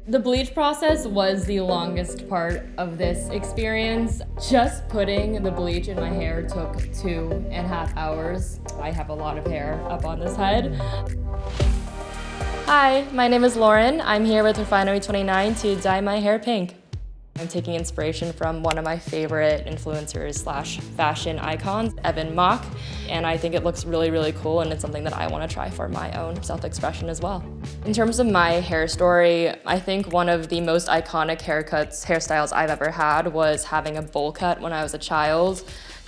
The bleach process was the longest part of this experience. Just putting the bleach in my hair took 2.5 hours. I have a lot of hair up on this head. Hi, my name is Lauren. I'm here with Refinery29 to dye my hair pink. I'm taking inspiration from one of my favorite influencers slash fashion icons, Evan Mock, and I think it looks really, really cool, and it's something that I want to try for my own self-expression as well. In terms of my hair story, I think one of the most iconic hairstyles I've ever had was having a bowl cut when I was a child.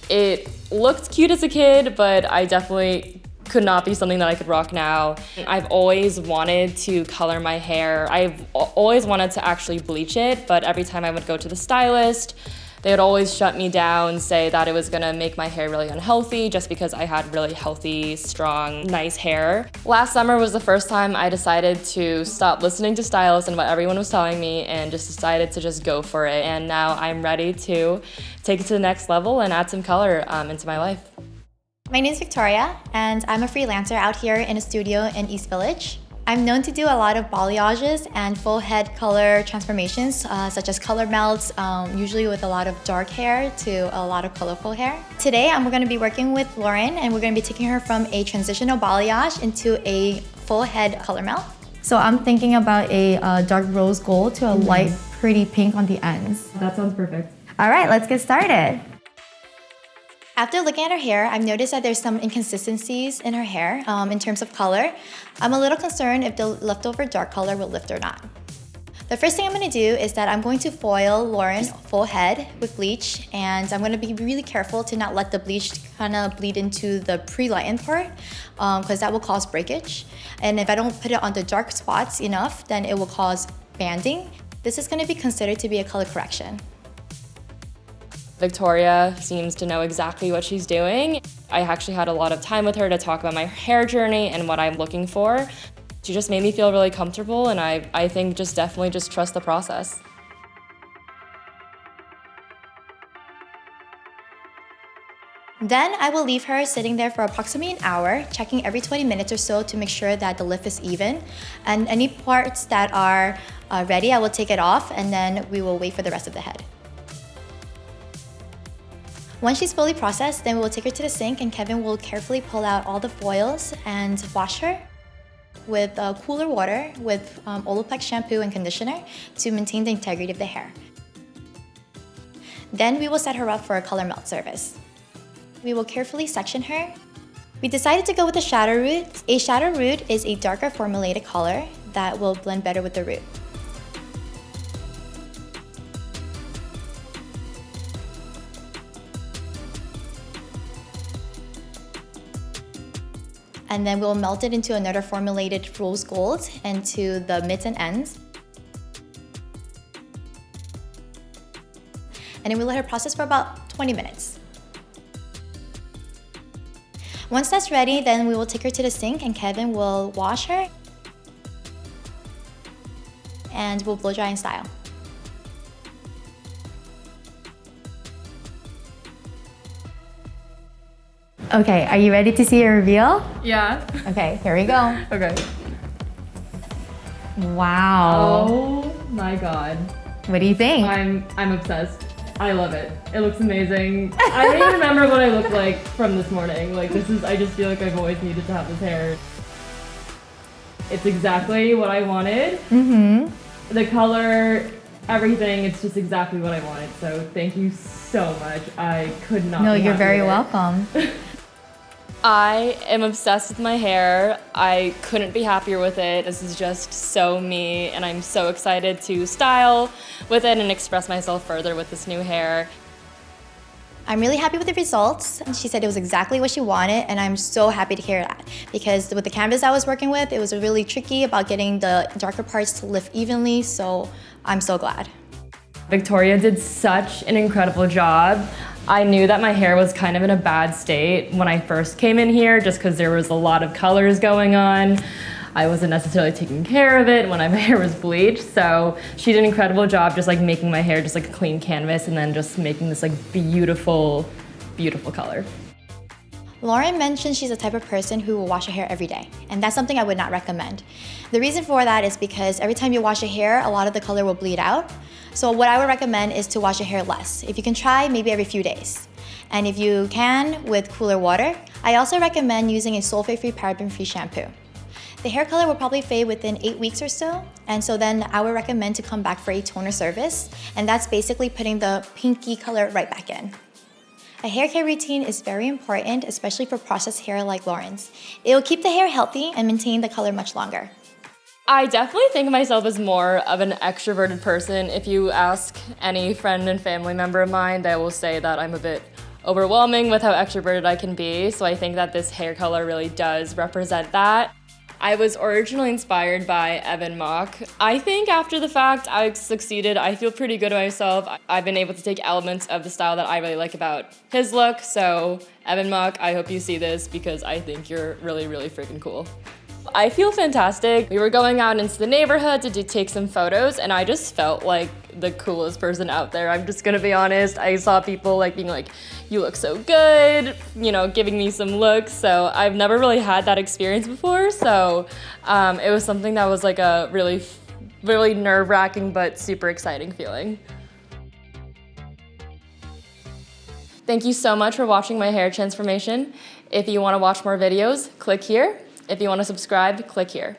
It looked cute as a kid, but I definitely could not be something that I could rock now. I've always wanted to color my hair. I've always wanted to actually bleach it, but every time I would go to the stylist, they would always shut me down, say that it was gonna make my hair really unhealthy just because I had really healthy, strong, nice hair. Last summer was the first time I decided to stop listening to stylists and what everyone was telling me and just decided to just go for it. And now I'm ready to take it to the next level and add some color into my life. My name is Victoria, and I'm a freelancer out here in a studio in East Village. I'm known to do a lot of balayages and full head color transformations, such as color melts, usually with a lot of dark hair to a lot of colorful hair. Today, I'm going to be working with Lauren, and we're going to be taking her from a transitional balayage into a full head color melt. So I'm thinking about a dark rose gold to a light, pretty pink on the ends. That sounds perfect. All right, let's get started. After looking at her hair, I've noticed that there's some inconsistencies in her hair in terms of color. I'm a little concerned if the leftover dark color will lift or not. The first thing I'm going to do is that I'm going to foil Lauren's full head with bleach, and I'm going to be really careful to not let the bleach kind of bleed into the pre-lightened part because that will cause breakage. And if I don't put it on the dark spots enough, then it will cause banding. This is going to be considered to be a color correction. Victoria seems to know exactly what she's doing. I actually had a lot of time with her to talk about my hair journey and what I'm looking for. She just made me feel really comfortable, and I think definitely trust the process. Then I will leave her sitting there for approximately an hour, checking every 20 minutes or so to make sure that the lift is even. And any parts that are ready, I will take it off, and then we will wait for the rest of the head. Once she's fully processed, then we will take her to the sink, and Kevin will carefully pull out all the foils and wash her with cooler water with Olaplex shampoo and conditioner to maintain the integrity of the hair. Then we will set her up for a color melt service. We will carefully section her. We decided to go with a shadow root. A shadow root is a darker formulated color that will blend better with the root. And then we'll melt it into another formulated rose gold into the mids and ends. And then we'll let her process for about 20 minutes. Once that's ready, then we will take her to the sink, and Kevin will wash her. And we'll blow dry in style. Okay, are you ready to see a reveal? Yeah. Okay, here we go. Okay. Wow. Oh my god. What do you think? I'm obsessed. I love it. It looks amazing. I don't even remember what I looked like from this morning. Like I just feel like I've always needed to have this hair. It's exactly what I wanted. Mm-hmm. The color, everything, it's just exactly what I wanted. So thank you so much. I could not No, be you're very happier. welcome. I am obsessed with my hair. I couldn't be happier with it. This is just so me, and I'm so excited to style with it and express myself further with this new hair. I'm really happy with the results. She said it was exactly what she wanted, and I'm so happy to hear that. Because with the canvas I was working with, it was really tricky about getting the darker parts to lift evenly, so I'm so glad. Victoria did such an incredible job. I knew that my hair was kind of in a bad state when I first came in here, just because there was a lot of colors going on. I wasn't necessarily taking care of it when my hair was bleached, so she did an incredible job just like making my hair just like a clean canvas and then just making this like beautiful, beautiful color. Lauren mentioned she's the type of person who will wash her hair every day, and that's something I would not recommend. The reason for that is because every time you wash your hair, a lot of the color will bleed out. So what I would recommend is to wash your hair less. If you can try, maybe every few days. And if you can, with cooler water. I also recommend using a sulfate-free, paraben-free shampoo. The hair color will probably fade within 8 weeks or so, and so then I would recommend to come back for a toner service, and that's basically putting the pinky color right back in. A hair care routine is very important, especially for processed hair like Lauren's. It will keep the hair healthy and maintain the color much longer. I definitely think of myself as more of an extroverted person. If you ask any friend and family member of mine, they will say that I'm a bit overwhelming with how extroverted I can be, so I think that this hair color really does represent that. I was originally inspired by Evan Mock. I think after the fact I succeeded. I feel pretty good about myself. I've been able to take elements of the style that I really like about his look. So Evan Mock, I hope you see this because I think you're really, really freaking cool. I feel fantastic. We were going out into the neighborhood to take some photos and I just felt like the coolest person out there. I'm just gonna be honest. I saw people like being like, you look so good, you know, giving me some looks. So I've never really had that experience before. So it was something that was like a really, really nerve-wracking but super exciting feeling. Thank you so much for watching my hair transformation. If you wanna watch more videos, click here. If you wanna subscribe, click here.